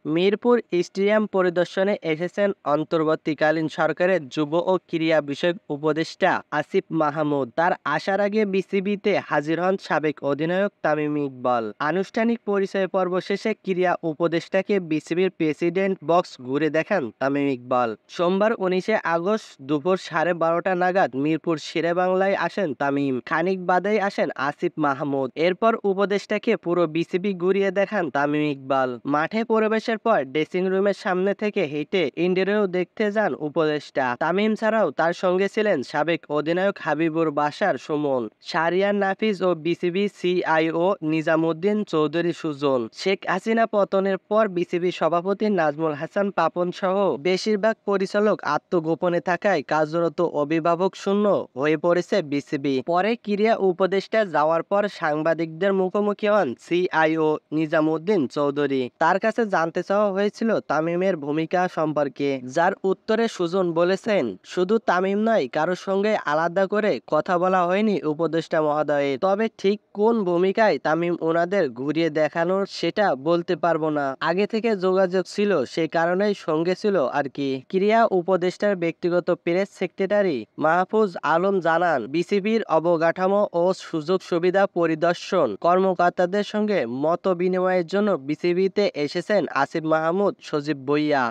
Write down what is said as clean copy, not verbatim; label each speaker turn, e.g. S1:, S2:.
S1: Mirpur stadium পরিদর্শনে এসেছেন অন্তর্বর্তীকালীন সরকারের যুব ও ক্রীড়া বিষয়ক উপদেষ্টা আসিফ মাহমুদ। তার আসার আগে বিসিবিতে হাজির হন সাবেক অধিনায়ক তামিম ইকবাল। আনুষ্ঠানিক পরিচয় পর্ব শেষে ক্রীড়া উপদেষ্টাকে বিসিবির প্রেসিডেন্ট বক্স ঘুরে দেখান তামিম ইকবাল। সোমবার 19 আগস্ট দুপুর 12:30 নাগাদ মিরপুর শেরেবাংলায় আসেন তামিম। খানিক বাদেই আসেন আসিফ মাহমুদ। এরপর উপদেষ্টাকে পুরো বিসিবি ঘুরিয়ে দেখান তামিম ইকবাল। মাঠে প্রবেশের পর ড্রেসিং রুমের সামনে থেকে হেঁটে ইন্টারভিউ দেখতে যান উপদেষ্টা। তামিম ছাড়াও তার সঙ্গে ছিলেন সাবেক অধিনায়ক হাবিবুর বাশার সুমন, শাহরিয়ার নাফিস ও বিসিবি সিআইও নিজামুদ্দিন চৌধুরী সুজন। শেখ হাসিনা পতনের পর বিসিবি সভাপতি নাজমুল হাসান পাপন সহ বেশিরভাগ পরিচালক আত্মগোপনে থাকায় কার্যরত অভিভাবক শূন্য হয়ে পড়েছে বিসিবি। পরে ক্রীড়া উপদেষ্টা যাওয়ার পর সাংবাদিকদের মুখোমুখি হন সিআইও নিজামুদ্দিন চৌধুরী। তার কাছে জানতে চাওয়া হয়েছিল তামিমের ভূমিকা সম্পর্কে, যার উত্তরে সুজন বলেছেন, শুধু তামিম নয়, কারোর সঙ্গে আলাদা করে কথা বলা হয়নি উপদেষ্টা মহোদয়ের। তবে ঠিক কোন ভূমিকায় তামিম ওনাদের ঘুরিয়ে দেখানোর সেটা বলতে পারবো না। আগে থেকে যোগাযোগ ছিল, সে কারণেই সঙ্গে ছিল আর কি। ক্রীড়া উপদেষ্টার ব্যক্তিগত প্রেস সেক্রেটারি মাহফুজ আলম জানান, বিসিবির অবকাঠামো ও সুযোগ সুবিধা পরিদর্শন কর্মকর্তাদের সঙ্গে মত বিনিময়ের জন্য বিসিবিতে এসেছেন আসিফ মাহমুদ, সজীব ভুঁইয়া।